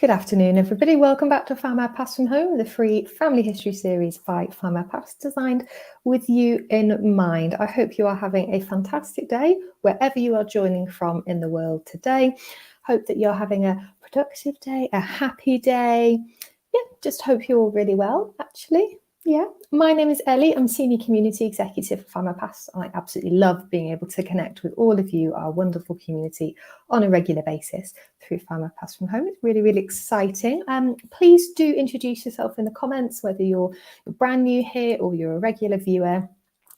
Good afternoon, everybody. Welcome back to Findmypast from Home, the free family history series by Findmypast, designed with you in mind. I hope you are having a fantastic day wherever you are joining from in the world today. Hope that you're having a productive day, a happy day. Yeah, just hope you're all really well, actually. Yeah, my name is Ellie. I'm Senior Community Executive for Findmypast. I absolutely love being able to connect with all of you, our wonderful community, on a regular basis through Findmypast from Home. It's really, really exciting. Please do introduce yourself in the comments, whether you're brand new here or you're a regular viewer.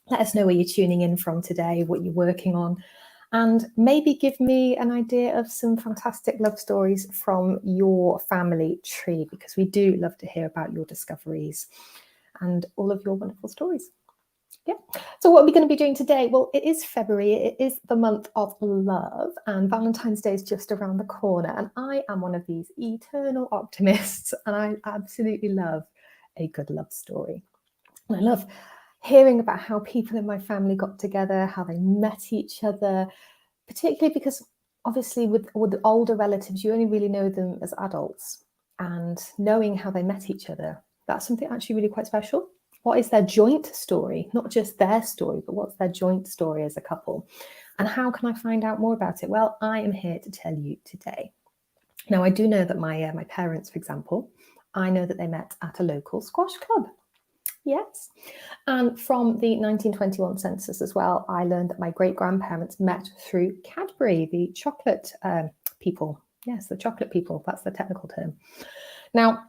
Let us know where you're tuning in from today, what you're working on, and maybe give me an idea of some fantastic love stories from your family tree, because we do love to hear about your discoveries and all of your wonderful stories. Yeah. So what are we going to be doing today? Well, it is February. It is the month of love, and Valentine's Day is just around the corner. And I am one of these eternal optimists, and I absolutely love a good love story. And I love hearing about how people in my family got together, how they met each other, particularly because obviously with older relatives, you only really know them as adults, and knowing how they met each other, that's something actually really quite special. What is their joint story? Not just their story, but what's their joint story as a couple? And how can I find out more about it? Well, I am here to tell you today. Now, I do know that my parents, for example, I know that they met at a local squash club. Yes. And from the 1921 census as well, I learned that my great-grandparents met through Cadbury, the chocolate people. Yes, the chocolate people. That's the technical term. Now,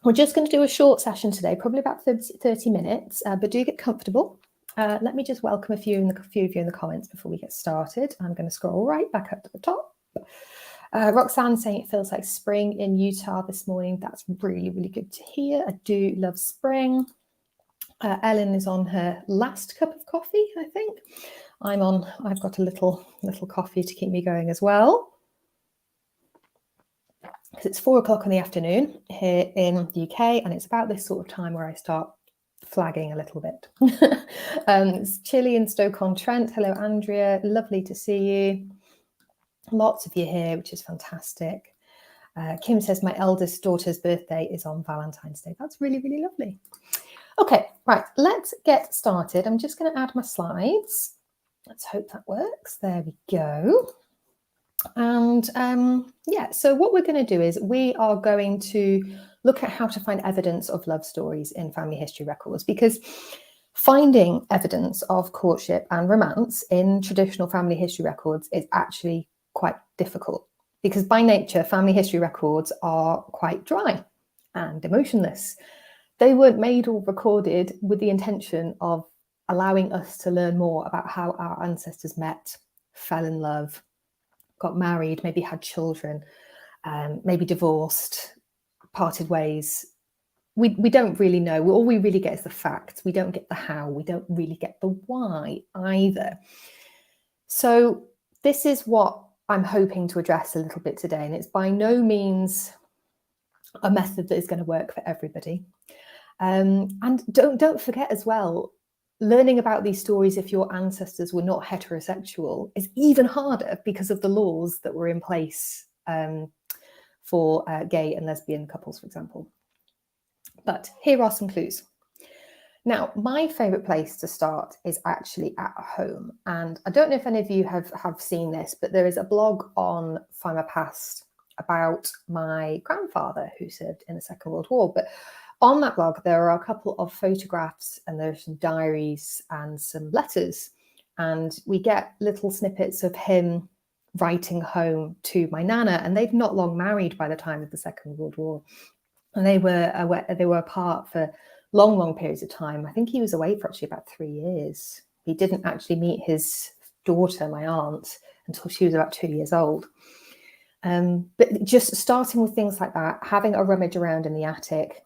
we're just going to do a short session today, probably about 30 minutes, but do get comfortable. Let me just welcome a few of you in the comments before we get started. I'm going to scroll right back up to the top. Roxanne saying it feels like spring in Utah this morning. That's really, really good to hear. I do love spring. Ellen is on her last cup of coffee, I think. I've got a little coffee to keep me going as well, because it's 4 o'clock in the afternoon here in the UK, and it's about this sort of time where I start flagging a little bit. It's chilly in Stoke-on-Trent. Hello, Andrea. Lovely to see you. Lots of you here, which is fantastic. Kim says my eldest daughter's birthday is on Valentine's Day. That's really, really lovely. Okay, right, let's get started. I'm just going to add my slides. Let's hope that works. There we go. And yeah, so what we're going to do is we are going to look at how to find evidence of love stories in family history records, because finding evidence of courtship and romance in traditional family history records is actually quite difficult, because by nature, family history records are quite dry and emotionless. They weren't made or recorded with the intention of allowing us to learn more about how our ancestors met, fell in love, got married, maybe had children, maybe divorced, parted ways. We don't really know. All we really get is the facts. We don't get the how. We don't really get the why either. So this is what I'm hoping to address a little bit today. And it's by no means a method that is going to work for everybody. And don't forget as well, learning about these stories if your ancestors were not heterosexual is even harder because of the laws that were in place for gay and lesbian couples, for example. But here are some clues. Now, my favourite place to start is actually at home. And I don't know if any of you have seen this, but there is a blog on Findmypast about my grandfather who served in the Second World War. But on that blog, there are a couple of photographs, and there's some diaries and some letters. And we get little snippets of him writing home to my nana. And they'd not long married by the time of the Second World War. And they were apart for long, long periods of time. I think he was away for actually about 3 years. He didn't actually meet his daughter, my aunt, until she was about 2 years old. But just starting with things like that, having a rummage around in the attic.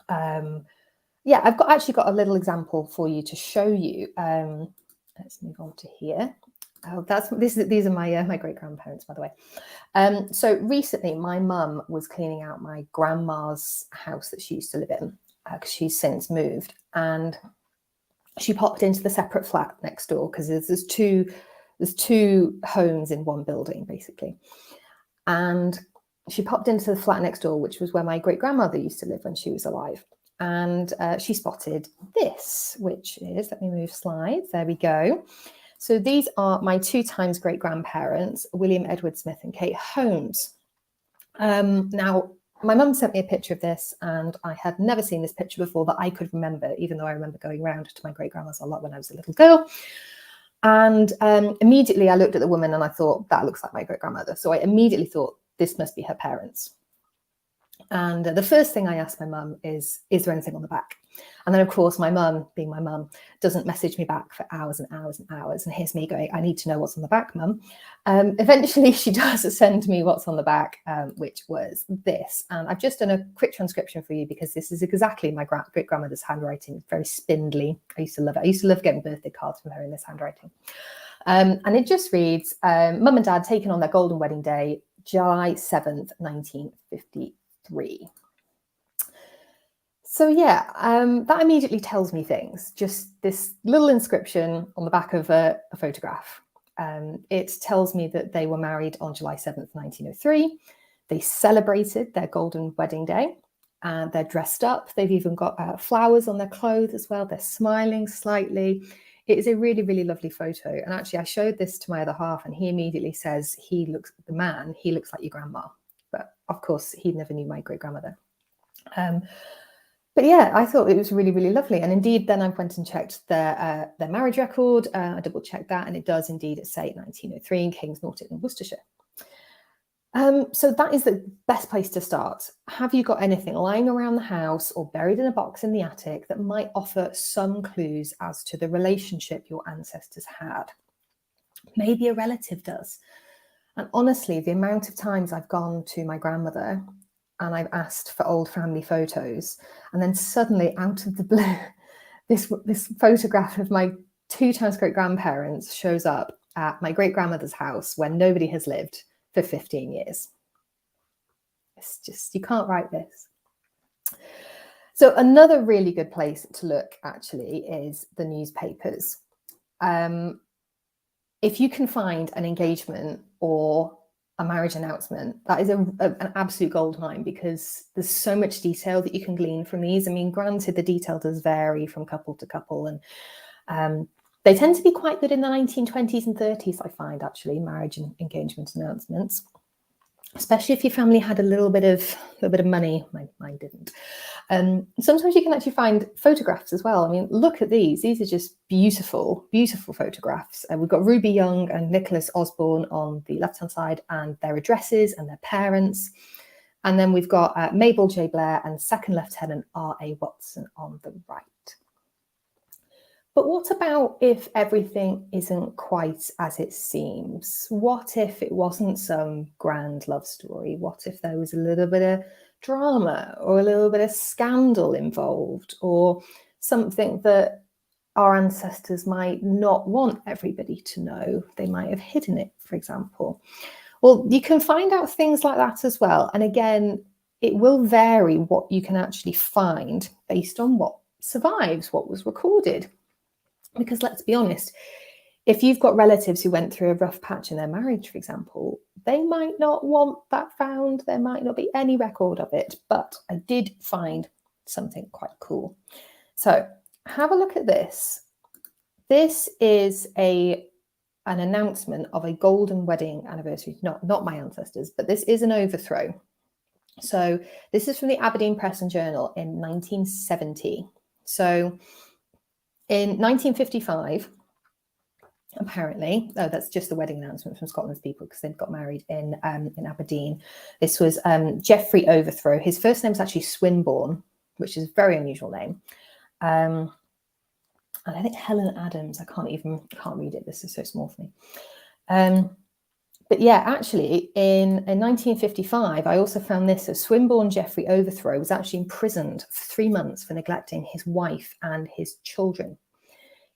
Yeah, I've actually got a little example for you to show you. Let's move on to here. Oh, these are my great grandparents, by the way. So recently, my mum was cleaning out my grandma's house that she used to live in, because she's since moved, and she popped into the separate flat next door, because there's two homes in one building basically. And she popped into the flat next door, which was where my great-grandmother used to live when she was alive. And she spotted this, which is, let me move slides, there we go. So these are my 2 times great-grandparents, William Edward Smith and Kate Holmes. Now, my mum sent me a picture of this, and I had never seen this picture before that I could remember, even though I remember going round to my great-grandma's a lot when I was a little girl. And immediately I looked at the woman and I thought, that looks like my great-grandmother. So I immediately thought, this must be her parents. And the first thing I asked my mum is there anything on the back? And then, of course, my mum, being my mum, doesn't message me back for hours and hours and hours. And here's me going, I need to know what's on the back, mum. Eventually, she does send me what's on the back, which was this. And I've just done a quick transcription for you because this is exactly my great-grandmother's handwriting. Very spindly. I used to love it. I used to love getting birthday cards from her in this handwriting. And it just reads, Mum and Dad taken on their golden wedding day, July 7th, 1953. So yeah, that immediately tells me things. Just this little inscription on the back of a photograph. It tells me that they were married on July 7th, 1903. They celebrated their golden wedding day. They're dressed up. They've even got flowers on their clothes as well. They're smiling slightly. It is a really, really lovely photo. And actually, I showed this to my other half, and he immediately says, he looks like your grandma. But of course, he never knew my great-grandmother. But yeah, I thought it was really, really lovely. And indeed, then I went and checked their marriage record. I double checked that, and it does indeed say 1903 in Kings Norton in Worcestershire. So that is the best place to start. Have you got anything lying around the house or buried in a box in the attic that might offer some clues as to the relationship your ancestors had? Maybe a relative does. And honestly, the amount of times I've gone to my grandmother and I've asked for old family photos, and then suddenly out of the blue, this photograph of my 2 times great-grandparents shows up at my great-grandmother's house where nobody has lived for 15 years. It's just, you can't write this. So another really good place to look actually is the newspapers. If you can find an engagement or a marriage announcement, that is an absolute goldmine, because there's so much detail that you can glean from these. I mean, granted, the detail does vary from couple to couple, and they tend to be quite good in the 1920s and 30s, I find, actually, marriage and engagement announcements, especially if your family had a little bit of money. Mine didn't. Sometimes you can actually find photographs as well. I mean, look at these. These are just beautiful, beautiful photographs. We've got Ruby Young and Nicholas Osborne on the left-hand side, and their addresses and their parents. And then we've got Mabel J. Blair and Second Lieutenant R.A. Watson on the right. But what about if everything isn't quite as it seems? What if it wasn't some grand love story? What if there was a little bit of drama or a little bit of scandal involved, or something that our ancestors might not want everybody to know? They might have hidden it, for example. Well, you can find out things like that as well. And again, it will vary what you can actually find based on what survives, what was recorded. Because let's be honest, if you've got relatives who went through a rough patch in their marriage, for example, they might not want that found. There might not be any record of it, but I did find something quite cool. So have a look at this. This is an announcement of a golden wedding anniversary, not my ancestors, but this is an overthrow. So this is from the Aberdeen Press and Journal in 1970. So in 1955, apparently, that's just the wedding announcement from Scotland's People, because they've got married in Aberdeen. This was Geoffrey Overthrow. His first name is actually Swinburne, which is a very unusual name. And I think Helen Adams, I can't read it. This is so small for me. But yeah, actually, in 1955, I also found this. So Swinburne Geoffrey Overthrow was actually imprisoned for 3 months for neglecting his wife and his children.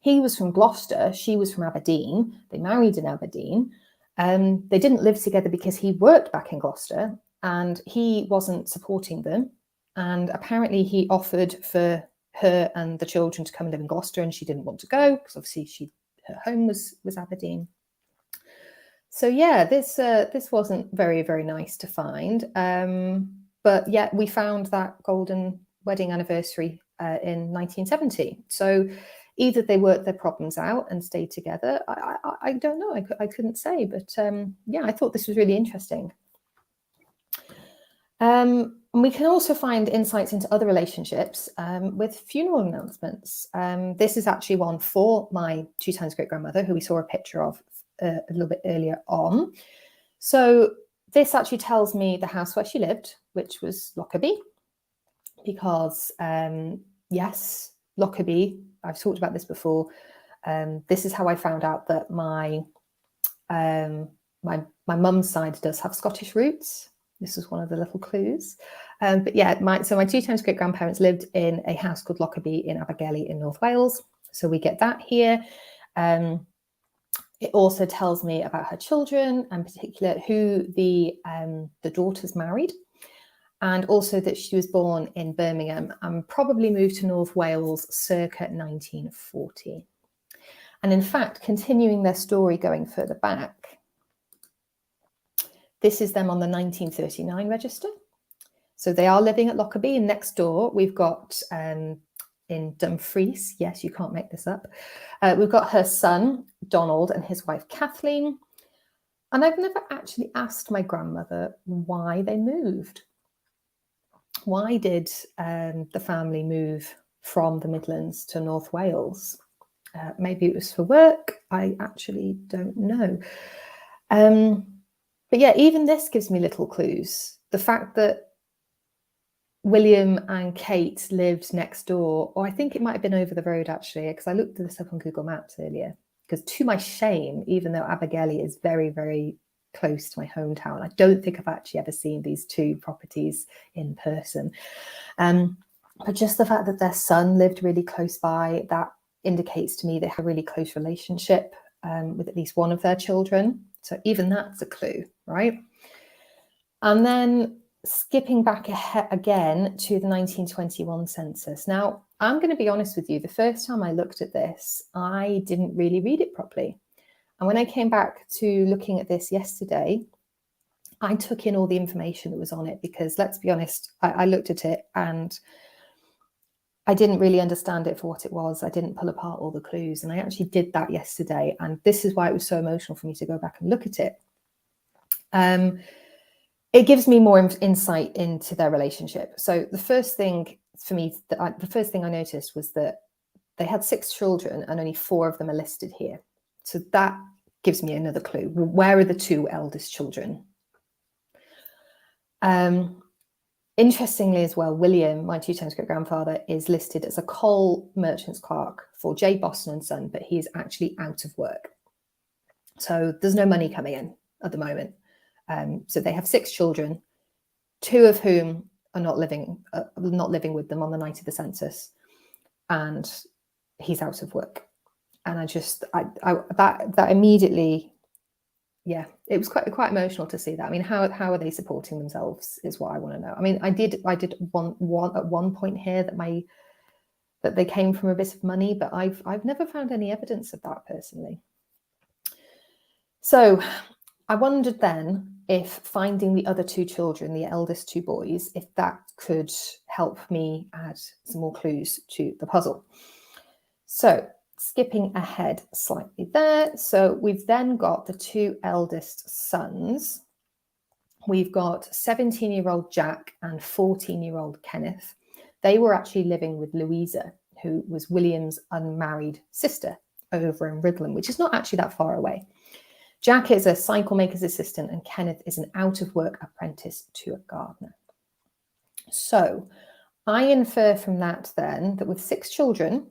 He was from Gloucester. She was from Aberdeen. They married in Aberdeen. They didn't live together because he worked back in Gloucester and he wasn't supporting them. And apparently he offered for her and the children to come and live in Gloucester, and she didn't want to go because obviously her home was Aberdeen. So yeah, this wasn't very, very nice to find. But yeah, we found that golden wedding anniversary in 1970. So either they worked their problems out and stayed together. I don't know. I couldn't say. But yeah, I thought this was really interesting. And we can also find insights into other relationships with funeral announcements. This is actually one for my 2x great-grandmother, who we saw a picture of a little bit earlier on. So this actually tells me the house where she lived, which was Lockerbie, because yes, Lockerbie, I've talked about this before. This is how I found out that my mum's side does have Scottish roots. This was one of the little clues. But yeah, my 2x great-grandparents lived in a house called Lockerbie in Abergele in North Wales. So we get that here. It also tells me about her children, and in particular who the daughters married, and also that she was born in Birmingham and probably moved to North Wales circa 1940. And in fact, continuing their story going further back, this is them on the 1939 register. So they are living at Lockerbie, and next door we've got in Dumfries, yes, you can't make this up, we've got her son, Donald, and his wife, Kathleen. And I've never actually asked my grandmother why they moved. Why did the family move from the Midlands to North Wales? Maybe it was for work. I actually don't know. But yeah, even this gives me little clues. The fact that William and Kate lived next door, or I think it might have been over the road actually, because I looked this up on Google Maps earlier, because to my shame, even though Abergele is very, very close to my hometown, I don't think I've actually ever seen these two properties in person. But just the fact that their son lived really close by, that indicates to me they have a really close relationship with at least one of their children. So even that's a clue, right? And then skipping back again to the 1921 census. Now, I'm going to be honest with you, the first time I looked at this, I didn't really read it properly. And when I came back to looking at this yesterday, I took in all the information that was on it, because let's be honest, I looked at it and I didn't really understand it for what it was. I didn't pull apart all the clues, and I actually did that yesterday. And this is why it was so emotional for me to go back and look at it. It gives me more insight into their relationship. So the first thing for me, the first thing I noticed was that they had 6 children and only 4 of them are listed here. So that gives me another clue. Where are the 2 eldest children? Interestingly as well, William, my 2x great-grandfather, is listed as a coal merchant's clerk for J. Boston and Son, but he is actually out of work. So there's no money coming in at the moment. So they have 6 children, 2 of whom are not living with them on the night of the census, and he's out of work. And that immediatly, yeah, it was quite emotional to see that. I mean, how are they supporting themselves is what I want to know. I mean, I did one at one point here that they came from a bit of money, but I've never found any evidence of that personally. So I wondered then if finding the other 2 children, the eldest 2 boys, if that could help me add some more clues to the puzzle. So skipping ahead slightly there. So we've then got the 2 eldest sons. We've got 17-year-old Jack and 14-year-old Kenneth. They were actually living with Louisa, who was William's unmarried sister over in Rydlan, which is not actually that far away. Jack is a cycle maker's assistant and Kenneth is an out-of-work apprentice to a gardener. So I infer from that then that with 6 children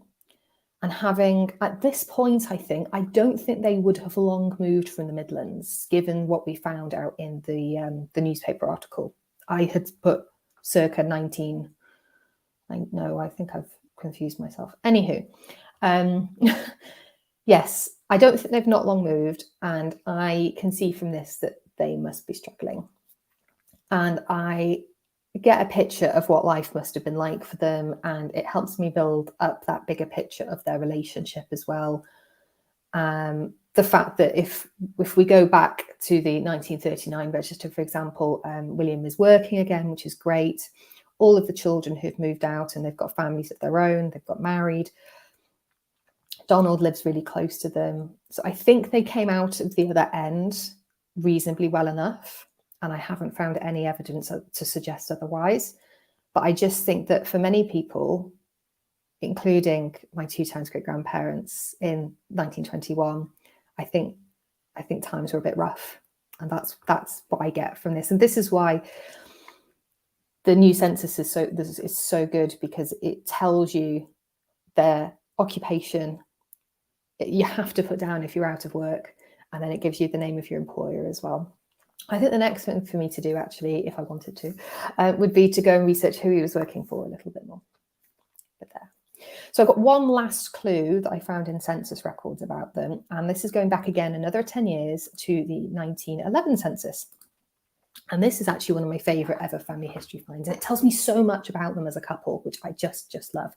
and having, at this point, I don't think they would have long moved from the Midlands, given what we found out in the newspaper article. I had put circa 19, no, I think I've confused myself. Anywho, yes, I don't think they've not long moved, and I can see from this that they must be struggling. And I get a picture of what life must have been like for them, and it helps me build up that bigger picture of their relationship as well. the fact that if we go back to the 1939 register, for example, William is working again, which is great. All of the children who've moved out and they've got families of their own, they've got married. Donald lives really close to them. So I think they came out of the other end reasonably well enough. And I haven't found any evidence to suggest otherwise. But I just think that for many people, including my 2 times great grandparents in 1921, I think times were a bit rough. And that's what I get from this. And this is why the new census is so good, because it tells you their occupation. You have to put down if you're out of work, and then it gives you the name of your employer as well. I think the next thing for me to do, actually, if I wanted to, would be to go and research who he was working for a little bit more. But there. So I've got one last clue that I found in census records about them, and this is going back again another 10 years to the 1911 census. And this is actually one of my favourite ever family history finds. And it tells me so much about them as a couple, which I just love.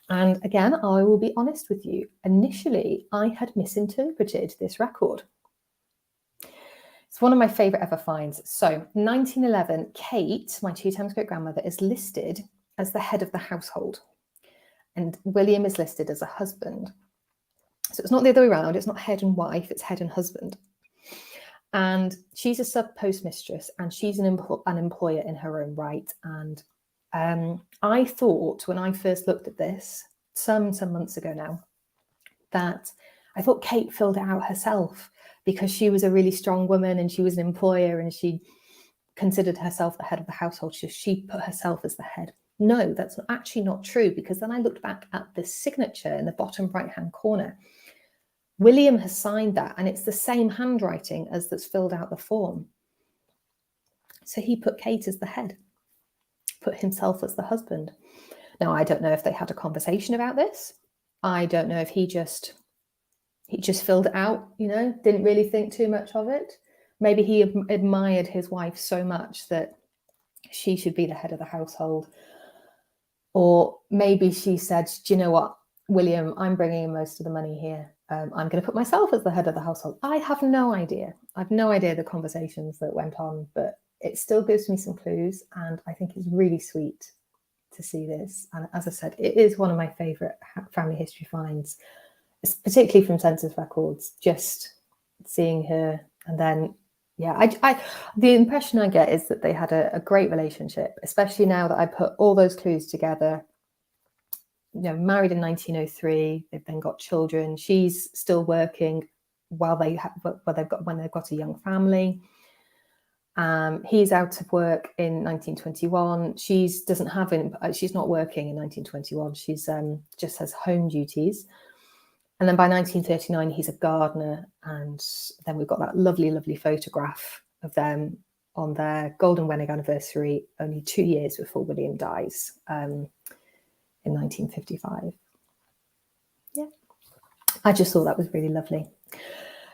And again, I will be honest with you. Initially, I had misinterpreted this record. It's one of my favourite ever finds. So 1911, Kate, my 2 times great grandmother, is listed as the head of the household. And William is listed as a husband. So it's not the other way around. It's not head and wife, it's head and husband. And she's a sub-postmistress, and she's an employer in her own right. And I thought, when I first looked at this some months ago now, that I thought Kate filled it out herself because she was a really strong woman and she was an employer and she considered herself the head of the household. So she put herself as the head. No, that's actually not true, because then I looked back at the signature in the bottom right-hand corner. William has signed that, and it's the same handwriting as that's filled out the form. So he put Kate as the head, put himself as the husband. Now, I don't know if they had a conversation about this. I don't know if he just filled it out, didn't really think too much of it. Maybe he admired his wife so much that she should be the head of the household. Or maybe she said, do you know what, William, I'm bringing in most of the money here. I'm going to put myself as the head of the household. I have no idea. I've no idea the conversations that went on, but it still gives me some clues. And I think it's really sweet to see this. And as I said, it is one of my favourite family history finds, particularly from census records, just seeing her. And then, yeah, the impression I get is that they had a great relationship, especially now that I put all those clues together. Married in 1903, they've then got children. She's still working when they've got a young family. He's out of work in 1921. She's not working in 1921. She's just has home duties. And then by 1939, he's a gardener. And then we've got that lovely, lovely photograph of them on their golden wedding anniversary, only 2 years before William dies. In 1955. Yeah, I just thought that was really lovely.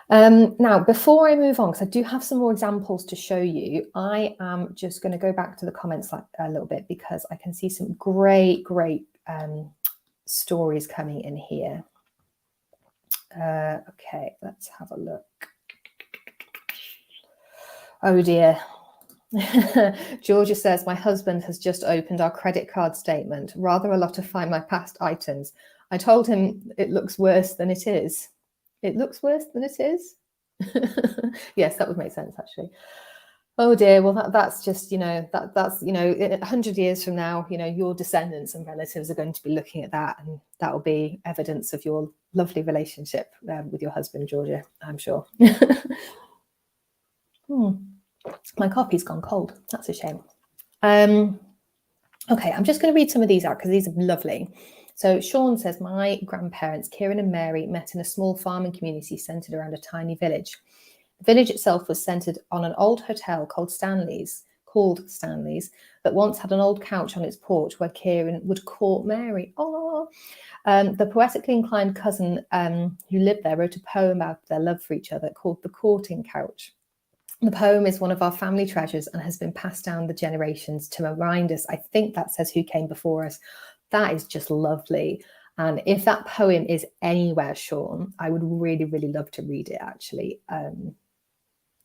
Now, before I move on, because I do have some more examples to show you, I am just going to go back to the comments a little bit, because I can see some great stories coming in here. Okay, let's have a look. Oh dear. Georgia says, my husband has just opened our credit card statement. Rather a lot of Findmypast items. I told him it looks worse than it is. It looks worse than it is? Yes, that would make sense, actually. Oh dear, well, that's just, that's 100 years from now, your descendants and relatives are going to be looking at that, and that will be evidence of your lovely relationship with your husband, Georgia, I'm sure. My coffee's gone cold. That's a shame. Okay, I'm just going to read some of these out because these are lovely. So Sean says, my grandparents, Kieran and Mary, met in a small farming community centred around a tiny village. The village itself was centred on an old hotel called Stanley's, that once had an old couch on its porch where Kieran would court Mary. Oh, the poetically inclined cousin who lived there wrote a poem about their love for each other called The Courting Couch. The poem is one of our family treasures and has been passed down the generations to remind us. I think that says who came before us. That is just lovely. And if that poem is anywhere, Sean, I would really, really love to read it, actually.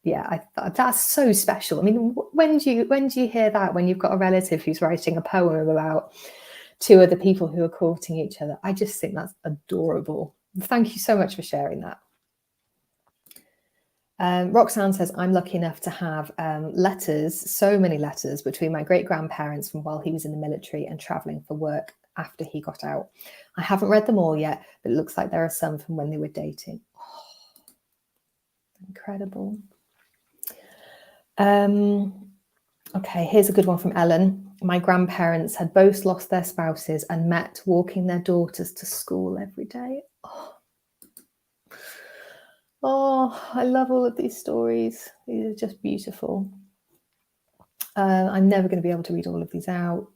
Yeah, that's so special. I mean, when do you hear that, when you've got a relative who's writing a poem about two other people who are courting each other? I just think that's adorable. Thank you so much for sharing that. Roxanne says, I'm lucky enough to have letters, so many letters between my great-grandparents from while he was in the military and traveling for work after he got out. I haven't read them all yet, but it looks like there are some from when they were dating. Oh, incredible. Okay, here's a good one from Ellen. My grandparents had both lost their spouses and met walking their daughters to school every day. Oh, I love all of these stories. These are just beautiful. I'm never going to be able to read all of these out.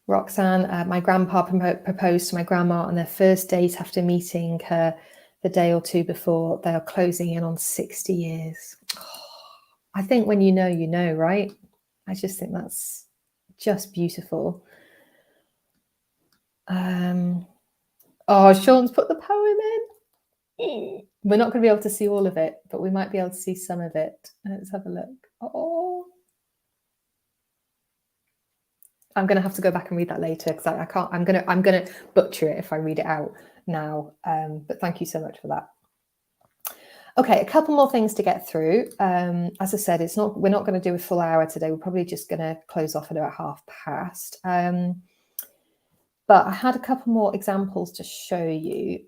Roxanne, my grandpa proposed to my grandma on their first date after meeting her the day or two before. They are closing in on 60 years. Oh, I think when you know, right? I just think that's just beautiful. Oh, Sean's put the poem in. We're not going to be able to see all of it, but we might be able to see some of it. Let's have a look. Oh, I'm going to have to go back and read that later because I can't. I'm going to butcher it if I read it out now. But thank you so much for that. Okay, a couple more things to get through. As I said, we're not going to do a full hour today. We're probably just going to close off at about past. But I had a couple more examples to show you.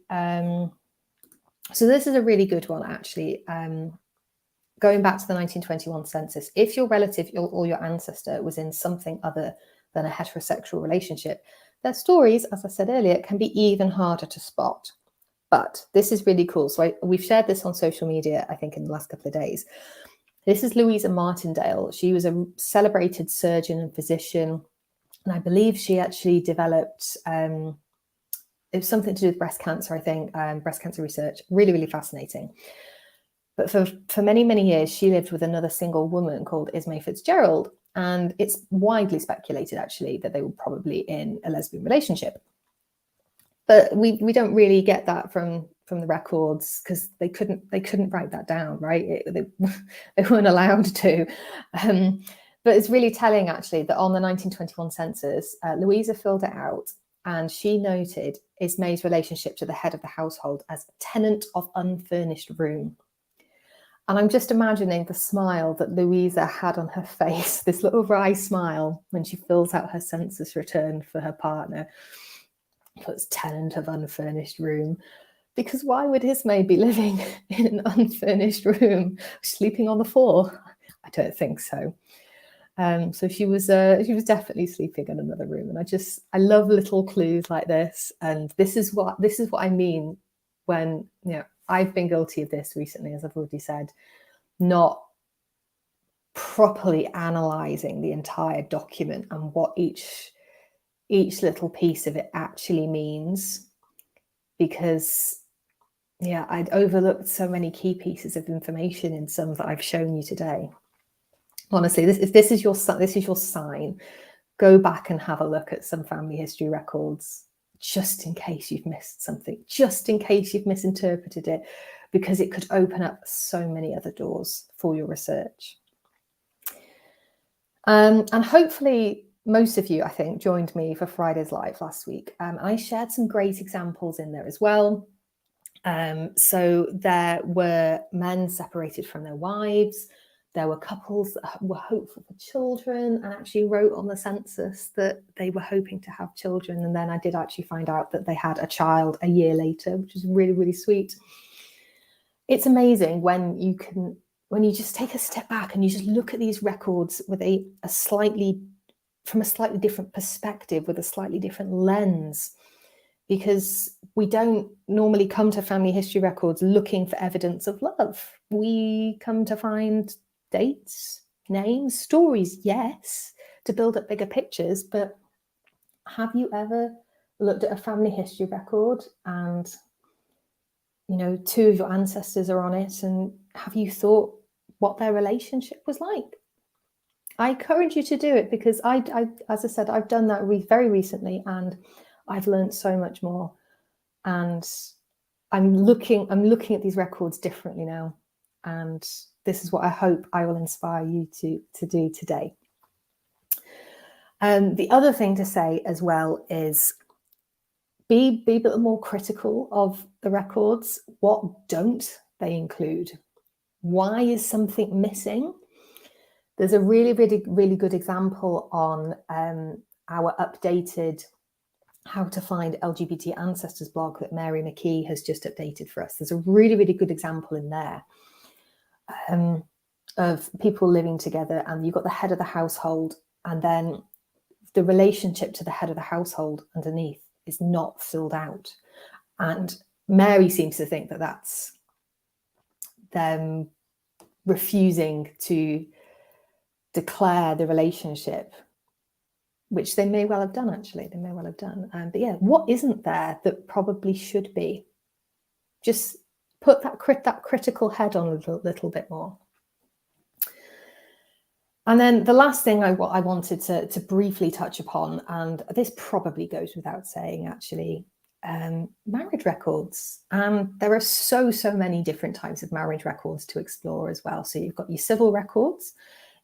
So this is a really good one, actually. Going back to the 1921 census, if your relative or your ancestor was in something other than a heterosexual relationship, their stories, as I said earlier, can be even harder to spot. But this is really cool. So we've shared this on social media, I think, in the last couple of days. This is Louisa Martindale. She was a celebrated surgeon and physician. And I believe she actually developed, it was something to do with breast cancer, I think, breast cancer research. Really, really fascinating. But for many, many years, she lived with another single woman called Ismay Fitzgerald. And it's widely speculated, actually, that they were probably in a lesbian relationship. But we don't really get that from the records because they couldn't write that down, right? They weren't allowed to. But it's really telling, actually, that on the 1921 census, Louisa filled it out, and she noted Ismay's relationship to the head of the household as tenant of unfurnished room. And I'm just imagining the smile that Louisa had on her face, this little wry smile when she fills out her census return for her partner. Puts tenant of unfurnished room, because why would Ismay be living in an unfurnished room, sleeping on the floor? I don't think so. So she was definitely sleeping in another room, and I love little clues like this, and this is what I mean when I've been guilty of this recently, as I've already said, not properly analysing the entire document and what each little piece of it actually means, because I'd overlooked so many key pieces of information in some that I've shown you today. Honestly, if this is your sign, go back and have a look at some family history records, just in case you've missed something, just in case you've misinterpreted it, because it could open up so many other doors for your research. And hopefully most of you, I think, joined me for Friday's Live last week. I shared some great examples in there as well. So there were men separated from their wives. There were couples that were hopeful for children and actually wrote on the census that they were hoping to have children. And then I did actually find out that they had a child a year later, which is really, really sweet. It's amazing when you just take a step back and you just look at these records with from a slightly different perspective, with a slightly different lens, because we don't normally come to family history records looking for evidence of love. We come to find dates, names, stories, yes, to build up bigger pictures. But have you ever looked at a family history record and two of your ancestors are on it, and have you thought what their relationship was like? I encourage you to do it, because I as I said, I've done that very recently, and I've learned so much more. And I'm looking at these records differently now, and this is what I hope I will inspire you to do today. The other thing to say as well is be a bit more critical of the records. What don't they include? Why is something missing? There's a really good example on our updated How to Find LGBT Ancestors blog that Mary McKee has just updated for us. There's a really good example in there of people living together, and you've got the head of the household, and then the relationship to the head of the household underneath is not filled out. And Mary seems to think that that's them refusing to declare the relationship, which they may well have done, actually. They may well have done. But yeah, what isn't there that probably should be? Just put that critical head on a little bit more. And then the last thing I wanted to briefly touch upon, and this probably goes without saying, actually, marriage records. And there are so many different types of marriage records to explore as well. So you've got your civil records,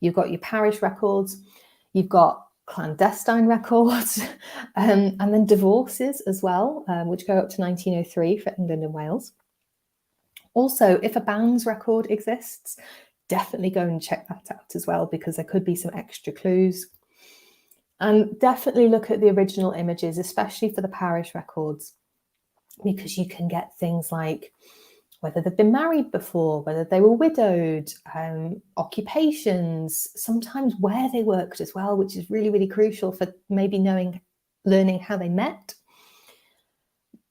you've got your parish records, you've got clandestine records, and then divorces as well, which go up to 1903 for England and Wales. Also, if a banns record exists, definitely go and check that out as well, because there could be some extra clues. And definitely look at the original images, especially for the parish records, because you can get things like whether they've been married before, whether they were widowed, occupations, sometimes where they worked as well, which is really crucial for maybe learning how they met.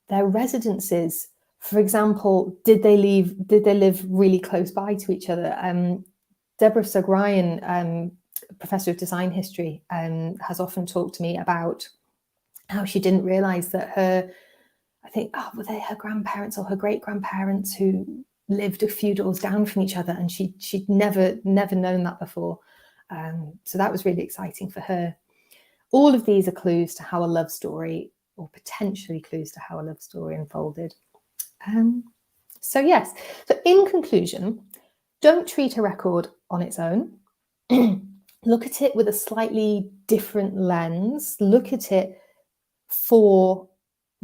Their residences, for example, did they live really close by to each other? Deborah Sugh-Ryan, professor of design history, has often talked to me about how she didn't realize that her grandparents or her great-grandparents who lived a few doors down from each other, and she'd never known that before. So that was really exciting for her. All of these are clues to how a love story, or potentially clues to how a love story unfolded. So yes, so in conclusion, don't treat a record on its own. Look at it with a slightly different lens. Look at it for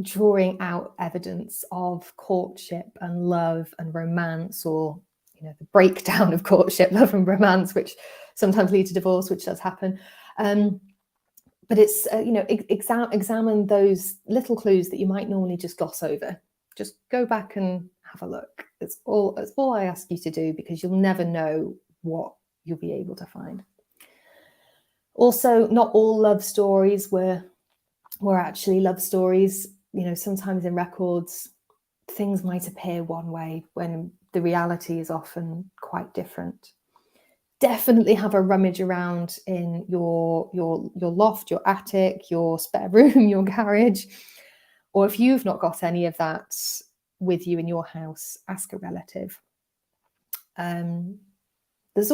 drawing out evidence of courtship and love and romance, or the breakdown of courtship, love and romance, which sometimes lead to divorce, which does happen. But it's examine those little clues that you might normally just gloss over. Just go back and have a look. It's all I ask you to do, because you'll never know what you'll be able to find. Also, not all love stories were actually love stories. Sometimes in records, things might appear one way when the reality is often quite different. Definitely have a rummage around in your loft, your attic, your spare room, your garage. Or if you've not got any of that with you in your house, ask a relative. I think there's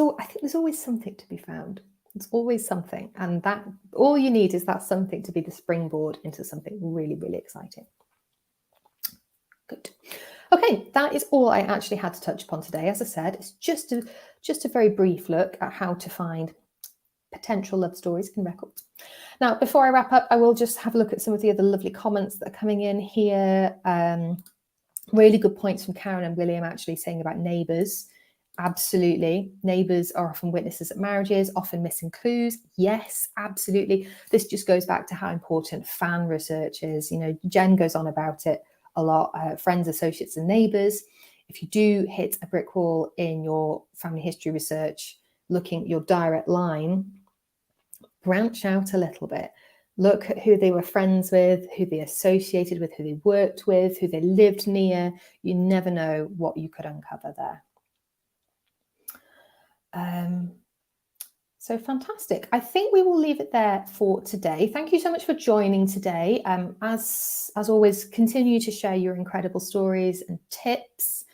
always something to be found. There's always something, and that all you need is that something to be the springboard into something really exciting. Good. Okay, that is all I actually had to touch upon today. As I said, it's just a very brief look at how to find potential love stories in records. Now, before I wrap up, I will just have a look at some of the other lovely comments that are coming in here. Really good points from Karen and William, actually, saying about neighbours. Absolutely. Neighbours are often witnesses at marriages, often missing clues. Yes, absolutely. This just goes back to how important fan research is. Jen goes on about it a lot. Friends, associates and neighbours. If you do hit a brick wall in your family history research, looking at your direct line, branch out a little bit. Look at who they were friends with, who they associated with, who they worked with, who they lived near. You never know what you could uncover there. So fantastic. I think we will leave it there for today. Thank you so much for joining today. As always, continue to share your incredible stories and tips.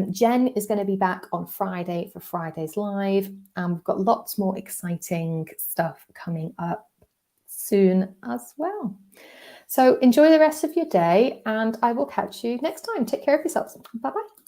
Jen is going to be back on Friday for Friday's Live, and we've got lots more exciting stuff coming up soon as well. So enjoy the rest of your day, and I will catch you next time. Take care of yourselves. Bye-bye.